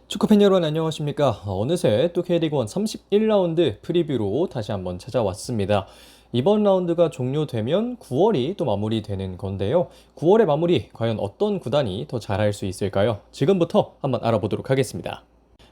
축구팬 여러분 안녕하십니까. 어느새 또 K리그1 31라운드 프리뷰로 다시 한번 찾아왔습니다. 이번 라운드가 종료되면 9월이 또 마무리되는 건데요. 9월의 마무리 과연 어떤 구단이 더 잘할 수 있을까요? 지금부터 한번 알아보도록 하겠습니다.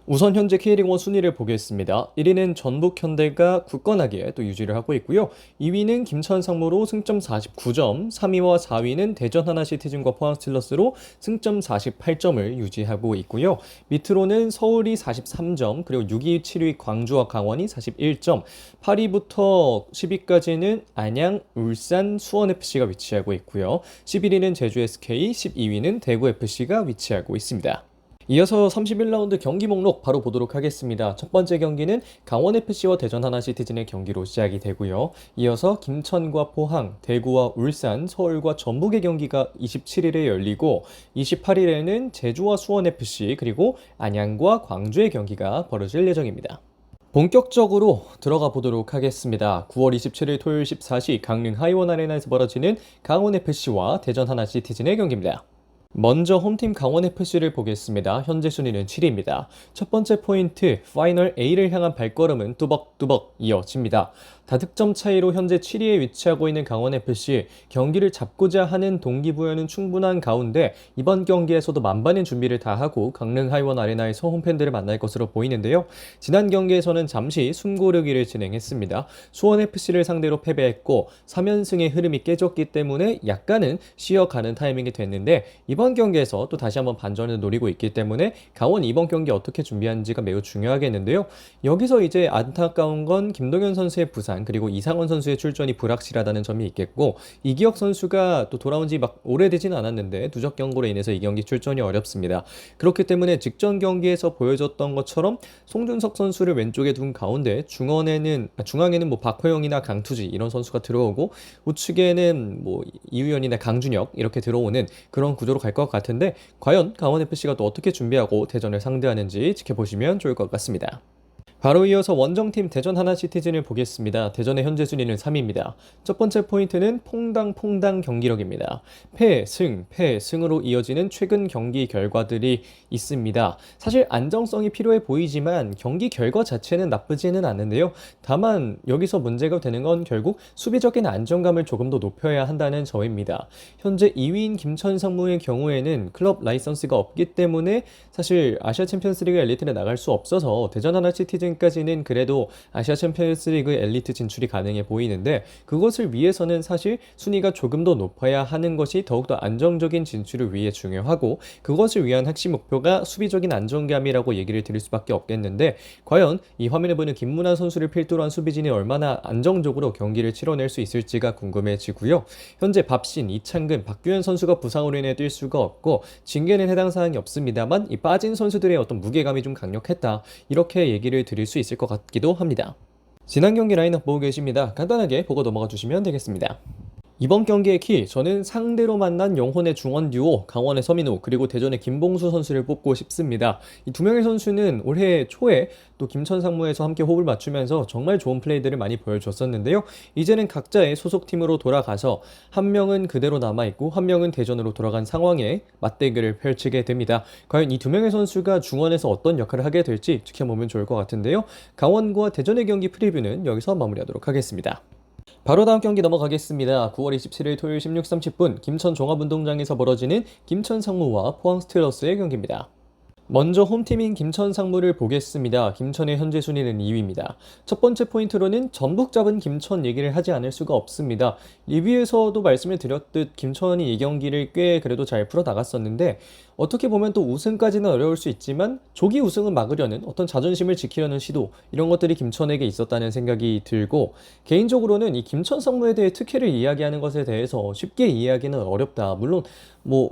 우선 현재 K리그1 순위를 보겠습니다. 1위는 전북현대가 굳건하게 또 유지를 하고 있고요. 2위는 김천 상무로 승점 49점, 3위와 4위는 대전 하나시티즌과 포항 스틸러스로 승점 48점을 유지하고 있고요. 밑으로는 서울이 43점, 그리고 6위, 7위 광주와 강원이 41점, 8위부터 10위까지는 안양, 울산, 수원FC가 위치하고 있고요. 11위는 제주 SK, 12위는 대구 FC가 위치하고 있습니다. 이어서 31라운드 경기 목록 바로 보도록 하겠습니다. 첫 번째 경기는 강원FC와 대전 하나시티즌의 경기로 시작이 되고요. 이어서 김천과 포항, 대구와 울산, 서울과 전북의 경기가 27일에 열리고 28일에는 제주와 수원FC 그리고 안양과 광주의 경기가 벌어질 예정입니다. 본격적으로 들어가 보도록 하겠습니다. 9월 27일 토요일 14시 강릉 하이원 아레나에서 벌어지는 강원FC와 대전 하나시티즌의 경기입니다. 먼저 홈팀 강원FC를 보겠습니다. 현재 순위는 7위입니다. 첫 번째 포인트, 파이널 A를 향한 발걸음은 뚜벅뚜벅 이어집니다. 다득점 차이로 현재 7위에 위치하고 있는 강원FC, 경기를 잡고자 하는 동기부여는 충분한 가운데 이번 경기에서도 만반의 준비를 다하고 강릉 하이원 아레나에서 홈팬들을 만날 것으로 보이는데요. 지난 경기에서는 잠시 숨고르기를 진행했습니다. 수원FC를 상대로 패배했고 3연승의 흐름이 깨졌기 때문에 약간은 쉬어가는 타이밍이 됐는데 이번 경기에서 또 다시 한번 반전을 노리고 있기 때문에 강원이 이번 경기 어떻게 준비하는지가 매우 중요하겠는데요. 여기서 이제 안타까운 건 김동현 선수의 부상 그리고 이상원 선수의 출전이 불확실하다는 점이 있겠고 이기혁 선수가 또 돌아온 지 막 오래되지는 않았는데 누적 경고로 인해서 이 경기 출전이 어렵습니다. 그렇기 때문에 직전 경기에서 보여줬던 것처럼 송준석 선수를 왼쪽에 둔 가운데 중앙에는 뭐 박호영이나 강투지 이런 선수가 들어오고 우측에는 뭐 이우현이나 강준혁 이렇게 들어오는 그런 구조로 갈 것 같은데 과연 강원FC가 또 어떻게 준비하고 대전을 상대하는지 지켜보시면 좋을 것 같습니다. 바로 이어서 원정팀 대전 하나시티즌을 보겠습니다. 대전의 현재 순위는 3위입니다. 첫 번째 포인트는 퐁당퐁당 경기력입니다. 패승으로 이어지는 최근 경기 결과들이 있습니다. 사실 안정성이 필요해 보이지만 경기 결과 자체는 나쁘지는 않는데요. 다만 여기서 문제가 되는 건 결국 수비적인 안정감을 조금 더 높여야 한다는 점입니다. 현재 2위인 김천 상무의 경우에는 클럽 라이선스가 없기 때문에 사실 아시아 챔피언스리그 엘리트에 나갈 수 없어서 대전 하나시티즌까지는 그래도 아시아 챔피언스리그 엘리트 진출이 가능해 보이는데 그것을 위해서는 사실 순위가 조금 더 높아야 하는 것이 더욱더 안정적인 진출을 위해 중요하고 그것을 위한 핵심 목표가 수비적인 안정감이라고 얘기를 드릴 수밖에 없겠는데 과연 이 화면에 보는 김문환 선수를 필두로 한 수비진이 얼마나 안정적으로 경기를 치러낼 수 있을지가 궁금해지고요. 현재 밥신, 이창근, 박규현 선수가 부상으로 인해 뛸 수가 없고 징계는 해당 사항이 없습니다만 이 빠진 선수들의 어떤 무게감이 좀 강력했다 이렇게 얘기를 드릴 수 있을 것 같기도 합니다. 지난 경기 라인업 보고 계십니다. 간단하게 보고 넘어가 주시면 되겠습니다. 이번 경기의 키, 저는 상대로 만난 영혼의 중원 듀오 강원의 서민우 그리고 대전의 김봉수 선수를 뽑고 싶습니다. 이 두 명의 선수는 올해 초에 또 김천 상무에서 함께 호흡을 맞추면서 정말 좋은 플레이들을 많이 보여줬었는데요. 이제는 각자의 소속팀으로 돌아가서 한 명은 그대로 남아있고 한 명은 대전으로 돌아간 상황에 맞대결을 펼치게 됩니다. 과연 이 두 명의 선수가 중원에서 어떤 역할을 하게 될지 지켜보면 좋을 것 같은데요. 강원과 대전의 경기 프리뷰는 여기서 마무리하도록 하겠습니다. 바로 다음 경기 넘어가겠습니다. 9월 27일 토요일 16:30분 김천 종합운동장에서 벌어지는 김천 상무와 포항 스틸러스의 경기입니다. 먼저 홈팀인 김천 상무를 보겠습니다. 김천의 현재 순위는 2위입니다. 첫 번째 포인트로는 전북 잡은 김천 얘기를 하지 않을 수가 없습니다. 리뷰에서도 말씀을 드렸듯 김천이 이 경기를 꽤 그래도 잘 풀어 나갔었는데 어떻게 보면 또 우승까지는 어려울 수 있지만 조기 우승을 막으려는 어떤 자존심을 지키려는 시도 이런 것들이 김천에게 있었다는 생각이 들고 개인적으로는 이 김천 상무에 대해 특혜를 이야기하는 것에 대해서 쉽게 이해하기는 어렵다. 물론 뭐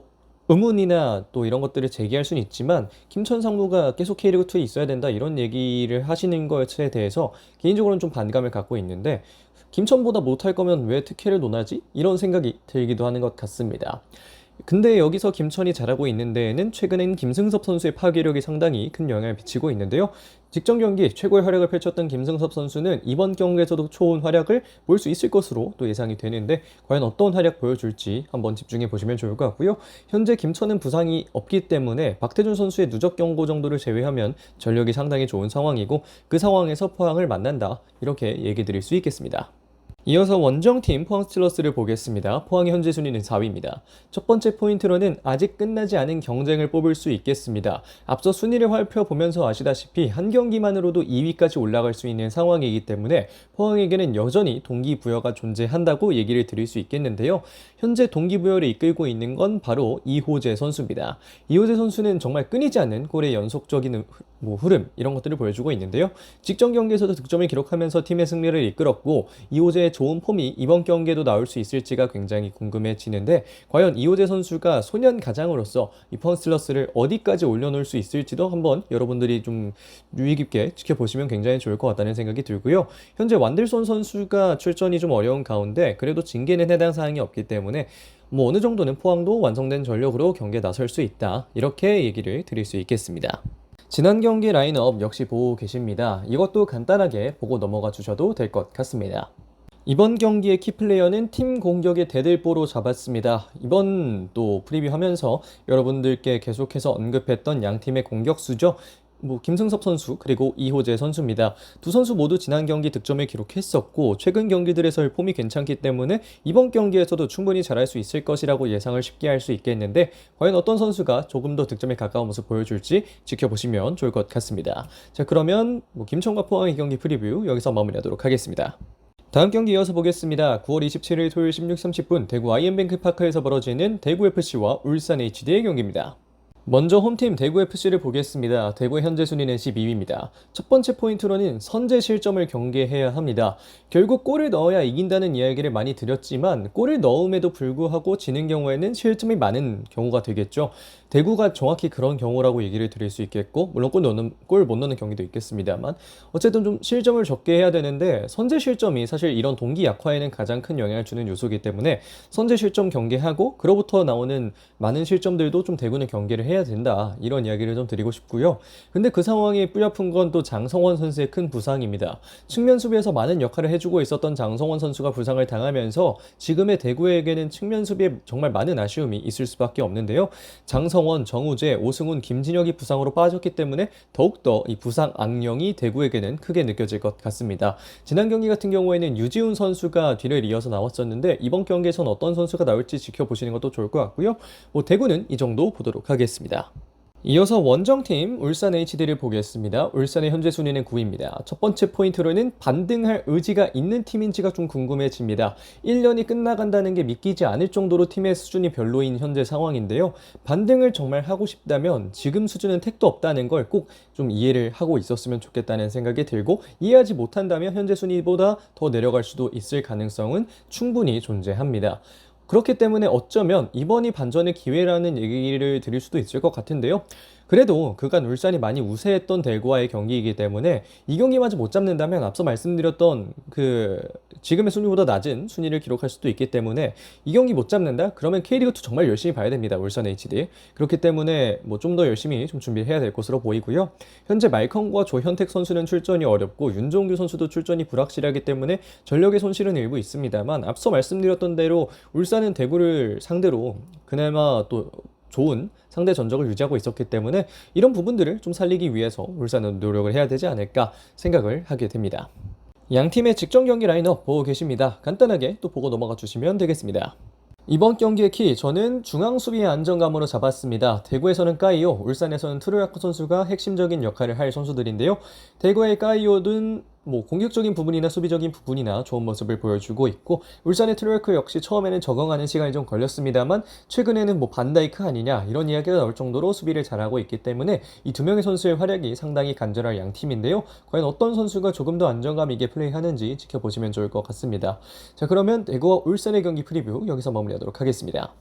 의문이나 또 이런 것들을 제기할 수는 있지만 김천 상무가 계속 K리그2에 있어야 된다 이런 얘기를 하시는 것에 대해서 개인적으로는 좀 반감을 갖고 있는데 김천보다 못할 거면 왜 특혜를 논하지? 이런 생각이 들기도 하는 것 같습니다. 근데 여기서 김천이 잘하고 있는 데에는 최근엔 김승섭 선수의 파괴력이 상당히 큰 영향을 미치고 있는데요. 직전 경기 최고의 활약을 펼쳤던 김승섭 선수는 이번 경기에서도 좋은 활약을 볼 수 있을 것으로 또 예상이 되는데 과연 어떤 활약 보여줄지 한번 집중해 보시면 좋을 것 같고요. 현재 김천은 부상이 없기 때문에 박태준 선수의 누적 경고 정도를 제외하면 전력이 상당히 좋은 상황이고 그 상황에서 포항을 만난다. 이렇게 얘기 드릴 수 있겠습니다. 이어서 원정팀 포항 스틸러스를 보겠습니다. 포항의 현재 순위는 4위입니다. 첫 번째 포인트로는 아직 끝나지 않은 경쟁을 뽑을 수 있겠습니다. 앞서 순위를 살펴보면서 아시다시피 한 경기만으로도 2위까지 올라갈 수 있는 상황이기 때문에 포항에게는 여전히 동기부여가 존재한다고 얘기를 드릴 수 있겠는데요. 현재 동기부여를 이끌고 있는 건 바로 이호재 선수입니다. 이호재 선수는 정말 끊이지 않는 골의 연속적인 흐름 이런 것들을 보여주고 있는데요. 직전 경기에서도 득점을 기록하면서 팀의 승리를 이끌었고 이호재의 좋은 폼이 이번 경기에도 나올 수 있을지가 굉장히 궁금해지는데 과연 이호재 선수가 소년 가장으로서 이 포항 스틸러스를 어디까지 올려놓을 수 있을지도 한번 여러분들이 좀 유의 깊게 지켜보시면 굉장히 좋을 것 같다는 생각이 들고요. 현재 완들손 선수가 출전이 좀 어려운 가운데 그래도 징계는 해당 사항이 없기 때문에 어느 정도는 포항도 완성된 전력으로 경기에 나설 수 있다. 이렇게 얘기를 드릴 수 있겠습니다. 지난 경기 라인업 역시 보고 계십니다. 이것도 간단하게 보고 넘어가 주셔도 될 것 같습니다. 이번 경기의 키플레이어는 팀 공격의 대들보로 잡았습니다. 이번 또 프리뷰하면서 여러분들께 계속해서 언급했던 양 팀의 공격수죠. 김승섭 선수 그리고 이호재 선수입니다. 두 선수 모두 지난 경기 득점을 기록했었고 최근 경기들에서의 폼이 괜찮기 때문에 이번 경기에서도 충분히 잘할 수 있을 것이라고 예상을 쉽게 할 수 있겠는데 과연 어떤 선수가 조금 더 득점에 가까운 모습 보여줄지 지켜보시면 좋을 것 같습니다. 자 그러면 김천과 포항의 경기 프리뷰 여기서 마무리하도록 하겠습니다. 다음 경기 이어서 보겠습니다. 9월 27일 토요일 16:30분 대구 IM뱅크파크에서 벌어지는 대구FC와 울산 HD의 경기입니다. 먼저 홈팀 대구FC를 보겠습니다. 대구의 현재 순위는 12위입니다. 첫 번째 포인트로는 선제 실점을 경계해야 합니다. 결국 골을 넣어야 이긴다는 이야기를 많이 드렸지만 골을 넣음에도 불구하고 지는 경우에는 실점이 많은 경우가 되겠죠. 대구가 정확히 그런 경우라고 얘기를 드릴 수 있겠고 물론 골 못 넣는 경기도 있겠습니다만 어쨌든 좀 실점을 적게 해야 되는데 선제 실점이 사실 이런 동기 약화에는 가장 큰 영향을 주는 요소이기 때문에 선제 실점 경계하고 그로부터 나오는 많은 실점들도 좀 대구는 경계를 해야 된다. 이런 이야기를 좀 드리고 싶고요. 근데 그 상황이 뿌옇은 건 또 장성원 선수의 큰 부상입니다. 측면 수비에서 많은 역할을 해주고 있었던 장성원 선수가 부상을 당하면서 지금의 대구에게는 측면 수비에 정말 많은 아쉬움이 있을 수밖에 없는데요. 장성원, 정우재, 오승훈, 김진혁이 부상으로 빠졌기 때문에 더욱더 이 부상 악령이 대구에게는 크게 느껴질 것 같습니다. 지난 경기 같은 경우에는 유지훈 선수가 뒤를 이어서 나왔었는데 이번 경기에선 어떤 선수가 나올지 지켜보시는 것도 좋을 것 같고요. 대구는 이 정도 보도록 하겠습니다. 이어서 원정팀 울산 HD를 보겠습니다. 울산의 현재 순위는 9위입니다. 첫 번째 포인트로는 반등할 의지가 있는 팀인지가 좀 궁금해집니다. 1년이 끝나간다는 게 믿기지 않을 정도로 팀의 수준이 별로인 현재 상황인데요. 반등을 정말 하고 싶다면 지금 수준은 택도 없다는 걸 꼭 좀 이해를 하고 있었으면 좋겠다는 생각이 들고 이해하지 못한다면 현재 순위보다 더 내려갈 수도 있을 가능성은 충분히 존재합니다. 그렇기 때문에 어쩌면 이번이 반전의 기회라는 얘기를 드릴 수도 있을 것 같은데요. 그래도 그간 울산이 많이 우세했던 대구와의 경기이기 때문에 이 경기마저 못 잡는다면 앞서 말씀드렸던 지금의 순위보다 낮은 순위를 기록할 수도 있기 때문에 이 경기 못 잡는다? 그러면 K리그2 정말 열심히 봐야 됩니다. 울산 HD. 그렇기 때문에 좀 더 열심히 좀 준비해야 될 것으로 보이고요. 현재 말컨과 조현택 선수는 출전이 어렵고 윤종규 선수도 출전이 불확실하기 때문에 전력의 손실은 일부 있습니다만 앞서 말씀드렸던 대로 울산은 대구를 상대로 그나마 또 좋은 상대 전적을 유지하고 있었기 때문에 이런 부분들을 좀 살리기 위해서 울산은 노력을 해야 되지 않을까 생각을 하게 됩니다. 양 팀의 직전 경기 라인업 보고 계십니다. 간단하게 또 보고 넘어가 주시면 되겠습니다. 이번 경기의 키 저는 중앙 수비의 안정감으로 잡았습니다. 대구에서는 까이오, 울산에서는 트로야코 선수가 핵심적인 역할을 할 선수들인데요. 대구의 까이오는 공격적인 부분이나 수비적인 부분이나 좋은 모습을 보여주고 있고 울산의 트로야코 역시 처음에는 적응하는 시간이 좀 걸렸습니다만 최근에는 반다이크 아니냐 이런 이야기가 나올 정도로 수비를 잘하고 있기 때문에 이 두 명의 선수의 활약이 상당히 간절할 양 팀인데요. 과연 어떤 선수가 조금 더 안정감 있게 플레이하는지 지켜보시면 좋을 것 같습니다. 자 그러면 대구와 울산의 경기 프리뷰 여기서 마무리하도록 하겠습니다.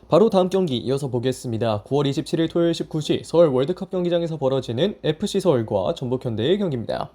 바로 다음 경기 이어서 보겠습니다. 9월 27일 토요일 19시 서울 월드컵 경기장에서 벌어지는 FC 서울과 전북현대의 경기입니다.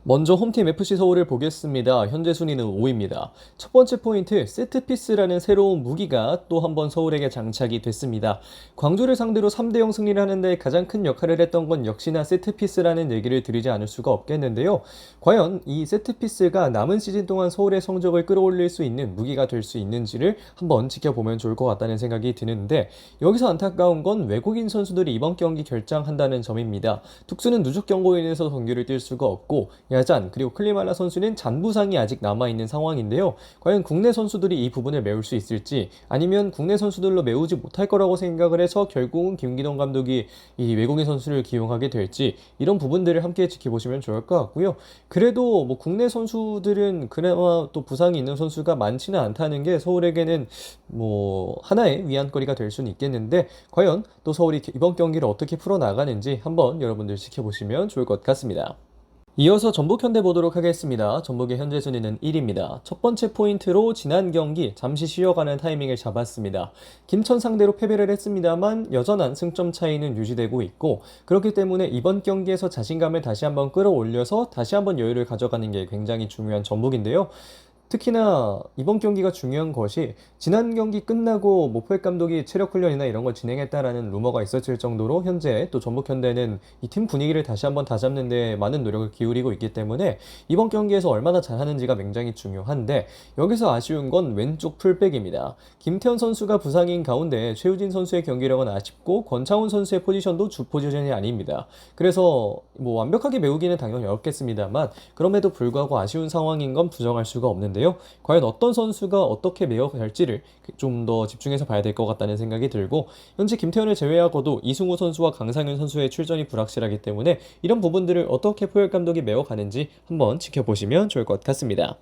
먼저 홈팀 FC 서울을 보겠습니다. 현재 순위는 5위입니다. 첫 번째 포인트, 세트피스라는 새로운 무기가 또 한 번 서울에게 장착이 됐습니다. 광주를 상대로 3대0 승리를 하는데 가장 큰 역할을 했던 건 역시나 세트피스라는 얘기를 드리지 않을 수가 없겠는데요. 과연 이 세트피스가 남은 시즌 동안 서울의 성적을 끌어올릴 수 있는 무기가 될 수 있는지를 한번 지켜보면 좋을 것 같다는 생각이 드는데, 여기서 안타까운 건 외국인 선수들이 이번 경기 결장한다는 점입니다. 툭수는 누적 경고로 인해서 경기를 뛸 수가 없고, 야잔 그리고 클리말라 선수는 잔부상이 아직 남아있는 상황인데요. 과연 국내 선수들이 이 부분을 메울 수 있을지, 아니면 국내 선수들로 메우지 못할 거라고 생각을 해서 결국은 김기동 감독이 이 외국인 선수를 기용하게 될지, 이런 부분들을 함께 지켜보시면 좋을 것 같고요. 그래도 뭐 국내 선수들은 그나마 또 부상이 있는 선수가 많지는 않다는 게 서울에게는 뭐 하나의 위안거리가 될 수는 있겠는데, 과연 또 서울이 이번 경기를 어떻게 풀어나가는지 한번 여러분들 지켜보시면 좋을 것 같습니다. 이어서 전북 현대 보도록 하겠습니다. 전북의 현재 순위는 1위입니다. 첫 번째 포인트로 지난 경기 잠시 쉬어가는 타이밍을 잡았습니다. 김천 상대로 패배를 했습니다만 여전한 승점 차이는 유지되고 있고, 그렇기 때문에 이번 경기에서 자신감을 다시 한번 끌어올려서 다시 한번 여유를 가져가는 게 굉장히 중요한 전북인데요. 특히나 이번 경기가 중요한 것이, 지난 경기 끝나고 모포획 감독이 체력 훈련이나 이런 걸 진행했다라는 루머가 있었을 정도로 현재 또 전북 현대는 이 팀 분위기를 다시 한번 다잡는 데 많은 노력을 기울이고 있기 때문에 이번 경기에서 얼마나 잘하는지가 굉장히 중요한데, 여기서 아쉬운 건 왼쪽 풀백입니다. 김태현 선수가 부상인 가운데 최우진 선수의 경기력은 아쉽고 권창훈 선수의 포지션도 주 포지션이 아닙니다. 그래서 뭐 완벽하게 메우기는 당연히 어렵겠습니다만, 그럼에도 불구하고 아쉬운 상황인 건 부정할 수가 없는데요. 과연 어떤 선수가 어떻게 메어갈지를 좀 더 집중해서 봐야 될 것 같다는 생각이 들고, 현재 김태현을 제외하고도 이승우 선수와 강상윤 선수의 출전이 불확실하기 때문에 이런 부분들을 어떻게 포획 감독이 메어가는지 한번 지켜보시면 좋을 것 같습니다.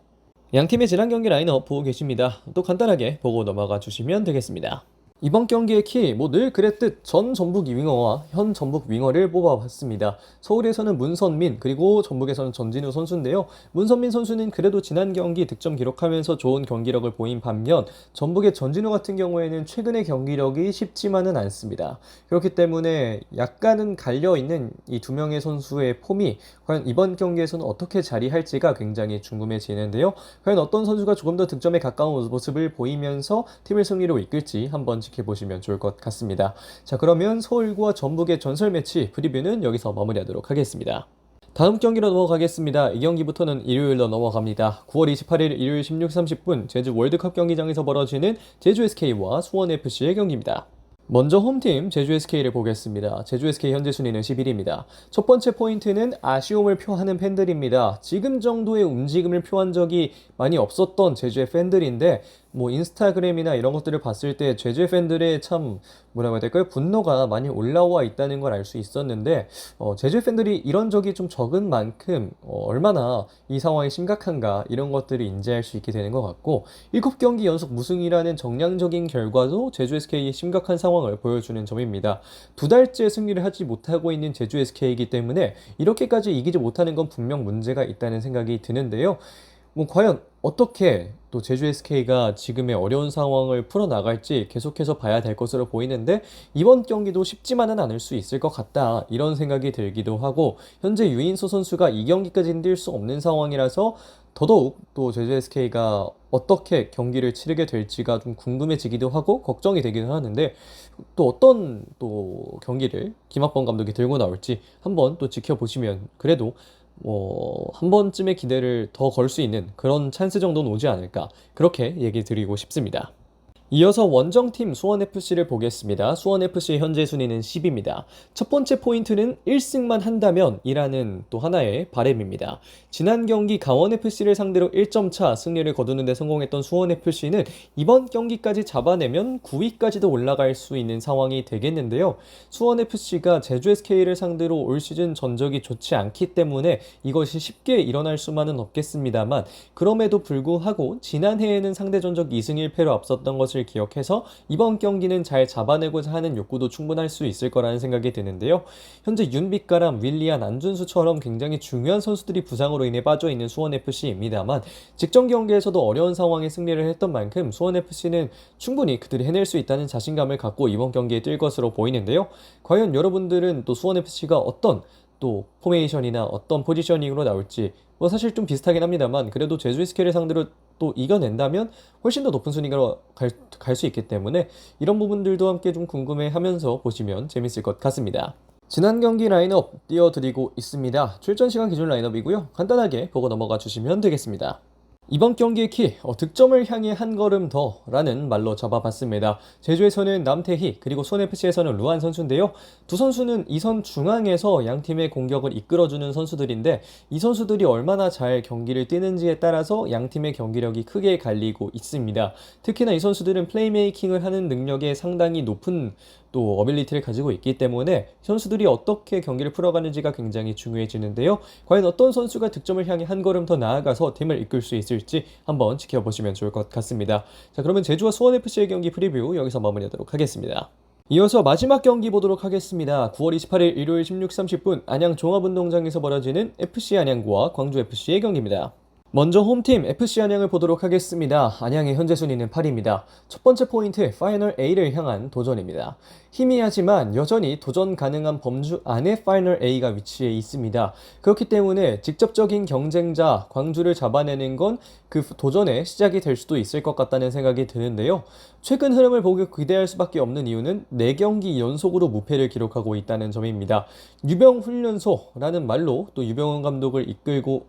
양 팀의 지난 경기 라인업 보고 계십니다. 또 간단하게 보고 넘어가 주시면 되겠습니다. 이번 경기의 키, 뭐 늘 그랬듯 전 전북 윙어와 현 전북 윙어를 뽑아봤습니다. 서울에서는 문선민, 그리고 전북에서는 전진우 선수인데요. 문선민 선수는 그래도 지난 경기 득점 기록하면서 좋은 경기력을 보인 반면, 전북의 전진우 같은 경우에는 최근의 경기력이 쉽지만은 않습니다. 그렇기 때문에 약간은 갈려있는 이 두 명의 선수의 폼이 과연 이번 경기에서는 어떻게 자리할지가 굉장히 궁금해지는데요. 과연 어떤 선수가 조금 더 득점에 가까운 모습을 보이면서 팀을 승리로 이끌지 한번 지켜보시면 좋을 것 같습니다. 자, 그러면 서울과 전북의 전설 매치 프리뷰는 여기서 마무리하도록 하겠습니다. 다음 경기로 넘어가겠습니다. 이 경기부터는 일요일로 넘어갑니다. 9월 28일 일요일 16시 30분 제주 월드컵 경기장에서 벌어지는 제주 SK와 수원 FC의 경기입니다. 먼저 홈팀 제주 SK를 보겠습니다. 제주 SK 현재 순위는 11위입니다. 첫 번째 포인트는 아쉬움을 표하는 팬들입니다. 지금 정도의 움직임을 표한 적이 많이 없었던 제주의 팬들인데, 뭐 인스타그램이나 이런 것들을 봤을 때 제주의 팬들의 참 뭐라고 해야 될까요? 분노가 많이 올라와 있다는 걸 알 수 있었는데, 제주의 팬들이 이런 적이 좀 적은 만큼 얼마나 이 상황이 심각한가 이런 것들을 인지할 수 있게 되는 것 같고, 7경기 연속 무승이라는 정량적인 결과도 제주 SK의 심각한 상황을 보여주는 점입니다. 2달째 승리를 하지 못하고 있는 제주 SK이기 때문에 이렇게까지 이기지 못하는 건 분명 문제가 있다는 생각이 드는데요. 뭐 과연 어떻게 또 제주 SK가 지금의 어려운 상황을 풀어나갈지 계속해서 봐야 될 것으로 보이는데, 이번 경기도 쉽지만은 않을 수 있을 것 같다 이런 생각이 들기도 하고, 현재 유인수 선수가 이 경기까지는 뛸 수 없는 상황이라서 더더욱 또 제주 SK가 어떻게 경기를 치르게 될지가 좀 궁금해지기도 하고 걱정이 되기도 하는데, 또 어떤 또 경기를 김학범 감독이 들고 나올지 한번 또 지켜보시면 그래도 한 번쯤의 기대를 더 걸 수 있는 그런 찬스 정도는 오지 않을까, 그렇게 얘기 드리고 싶습니다. 이어서 원정팀 수원FC를 보겠습니다. 수원FC의 현재 순위는 10위입니다. 첫 번째 포인트는 1승만 한다면 이라는 또 하나의 바램입니다. 지난 경기 강원FC를 상대로 1점 차 승리를 거두는 데 성공했던 수원FC는 이번 경기까지 잡아내면 9위까지도 올라갈 수 있는 상황이 되겠는데요. 수원FC가 제주 SK를 상대로 올 시즌 전적이 좋지 않기 때문에 이것이 쉽게 일어날 수만은 없겠습니다만, 그럼에도 불구하고 지난해에는 상대 전적 2승 1패로 앞섰던 것을 기억해서 이번 경기는 잘 잡아내고자 하는 욕구도 충분할 수 있을 거라는 생각이 드는데요. 현재 윤빛가람, 윌리안, 안준수처럼 굉장히 중요한 선수들이 부상으로 인해 빠져있는 수원FC입니다만, 직전 경기에서도 어려운 상황에 승리를 했던 만큼 수원FC는 충분히 그들이 해낼 수 있다는 자신감을 갖고 이번 경기에 뛸 것으로 보이는데요. 과연 여러분들은 또 수원FC가 어떤 또 포메이션이나 어떤 포지셔닝으로 나올지 뭐 사실 좀 비슷하긴 합니다만 그래도 제주 SK를 상대로 또 이겨낸다면 훨씬 더 높은 순위로 갈 수 있기 때문에 이런 부분들도 함께 좀 궁금해하면서 보시면 재밌을 것 같습니다. 지난 경기 라인업 띄워드리고 있습니다. 출전 시간 기준 라인업이고요. 간단하게 보고 넘어가 주시면 되겠습니다. 이번 경기의 키, 득점을 향해 한 걸음 더 라는 말로 잡아봤습니다. 제주에서는 남태희, 그리고 수원FC에서는 루안 선수인데요. 두 선수는 2선 중앙에서 양 팀의 공격을 이끌어주는 선수들인데 이 선수들이 얼마나 잘 경기를 뛰는지에 따라서 양 팀의 경기력이 크게 갈리고 있습니다. 특히나 이 선수들은 플레이메이킹을 하는 능력에 상당히 높은 또 어빌리티를 가지고 있기 때문에 선수들이 어떻게 경기를 풀어가는지가 굉장히 중요해지는데요. 과연 어떤 선수가 득점을 향해 한 걸음 더 나아가서 팀을 이끌 수 있을지 한번 지켜보시면 좋을 것 같습니다. 자, 그러면 제주와 수원FC의 경기 프리뷰 여기서 마무리하도록 하겠습니다. 이어서 마지막 경기 보도록 하겠습니다. 9월 28일 일요일 16시 30분 안양 종합운동장에서 벌어지는 FC 안양과 광주FC의 경기입니다. 먼저 홈팀 FC 안양을 보도록 하겠습니다. 안양의 현재 순위는 8위입니다. 첫 번째 포인트, 파이널 A를 향한 도전입니다. 희미하지만 여전히 도전 가능한 범주 안에 파이널 A가 위치해 있습니다. 그렇기 때문에 직접적인 경쟁자 광주를 잡아내는 건 그 도전의 시작이 될 수도 있을 것 같다는 생각이 드는데요. 최근 흐름을 보고 기대할 수밖에 없는 이유는 4경기 연속으로 무패를 기록하고 있다는 점입니다. 유병훈련소라는 말로 또 유병훈 감독을 이끌고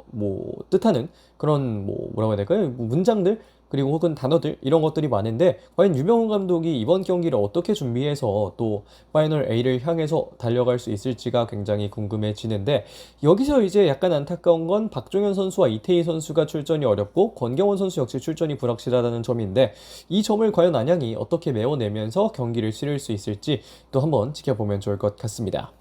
뜻하는 그런 뭐라고 해야 될까요? 문장들 그리고 혹은 단어들 이런 것들이 많은데 과연 유병훈 감독이 이번 경기를 어떻게 준비해서 또 파이널 A를 향해서 달려갈 수 있을지가 굉장히 궁금해지는데 여기서 이제 약간 안타까운 건 박종현 선수와 이태희 선수가 출전이 어렵고 권경원 선수 역시 출전이 불확실하다는 점인데 이 점을 과연 안양이 어떻게 메워내면서 경기를 치를 수 있을지 또 한번 지켜보면 좋을 것 같습니다.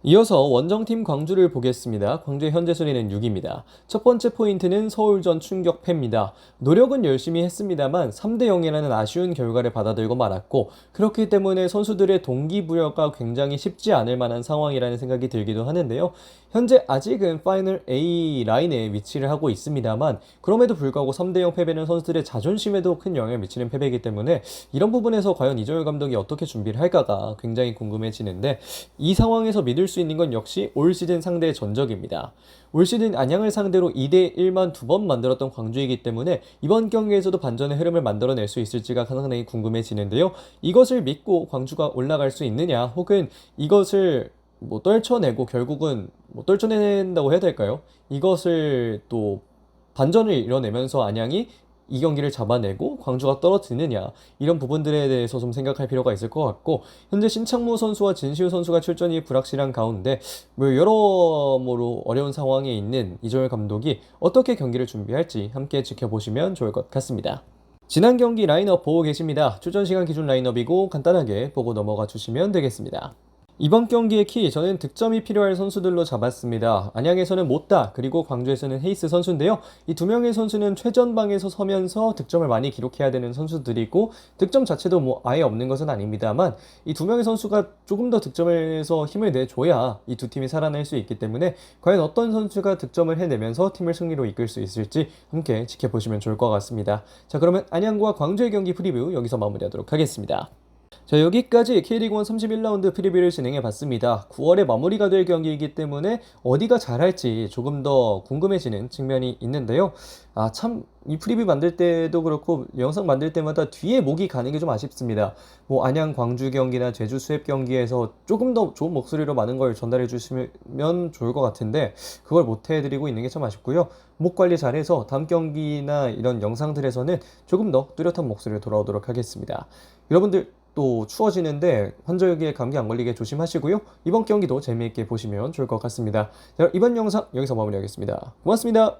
이어서 원정팀 광주를 보겠습니다. 광주의 현재 순위는 6위입니다. 첫 번째 포인트는 서울전 충격패입니다. 노력은 열심히 했습니다만 3대 0이라는 아쉬운 결과를 받아들고 말았고 그렇기 때문에 선수들의 동기부여가 굉장히 쉽지 않을 만한 상황이라는 생각이 들기도 하는데요. 현재 아직은 파이널 A 라인에 위치를 하고 있습니다만 그럼에도 불구하고 3대 0 패배는 선수들의 자존심에도 큰 영향을 미치는 패배이기 때문에 이런 부분에서 과연 이정열 감독이 어떻게 준비를 할까가 굉장히 궁금해지는데 이 상황에서 믿을 수 있는 건 역시 올 시즌 상대의 전적입니다. 올 시즌 안양을 상대로 2대1만 2번 만들었던 광주이기 때문에 이번 경기에서도 반전의 흐름을 만들어낼 수 있을지가 상당히 궁금해지는데요. 이것을 믿고 광주가 올라갈 수 있느냐 혹은 이것을 떨쳐내고 결국은 떨쳐낸다고 해야 될까요? 이것을 또 반전을 이뤄내면서 안양이 이 경기를 잡아내고 광주가 떨어지느냐 이런 부분들에 대해서 좀 생각할 필요가 있을 것 같고 현재 신창무 선수와 진시우 선수가 출전이 불확실한 가운데 여러모로 어려운 상황에 있는 이정열 감독이 어떻게 경기를 준비할지 함께 지켜보시면 좋을 것 같습니다. 지난 경기 라인업 보고 계십니다. 출전 시간 기준 라인업이고 간단하게 보고 넘어가 주시면 되겠습니다. 이번 경기의 키, 저는 득점이 필요할 선수들로 잡았습니다. 안양에서는 못다, 그리고 광주에서는 헤이스 선수인데요. 이 두 명의 선수는 최전방에서 서면서 득점을 많이 기록해야 되는 선수들이고 득점 자체도 아예 없는 것은 아닙니다만 이 두 명의 선수가 조금 더 득점에서 힘을 내줘야 이 두 팀이 살아날 수 있기 때문에 과연 어떤 선수가 득점을 해내면서 팀을 승리로 이끌 수 있을지 함께 지켜보시면 좋을 것 같습니다. 자, 그러면 안양과 광주의 경기 프리뷰 여기서 마무리하도록 하겠습니다. 자, 여기까지 K리그1 31라운드 프리뷰를 진행해봤습니다. 9월에 마무리가 될 경기이기 때문에 어디가 잘할지 조금 더 궁금해지는 측면이 있는데요. 참, 이 프리뷰 만들 때도 그렇고 영상 만들 때마다 뒤에 목이 가는 게 좀 아쉽습니다. 안양 광주 경기나 제주 수협 경기에서 조금 더 좋은 목소리로 많은 걸 전달해 주시면 좋을 것 같은데 그걸 못 해드리고 있는 게 참 아쉽고요. 목 관리 잘해서 다음 경기나 이런 영상들에서는 조금 더 뚜렷한 목소리로 돌아오도록 하겠습니다. 여러분들 또 추워지는데 환절기에 감기 안 걸리게 조심하시고요. 이번 경기도 재미있게 보시면 좋을 것 같습니다. 자, 이번 영상 여기서 마무리하겠습니다. 고맙습니다.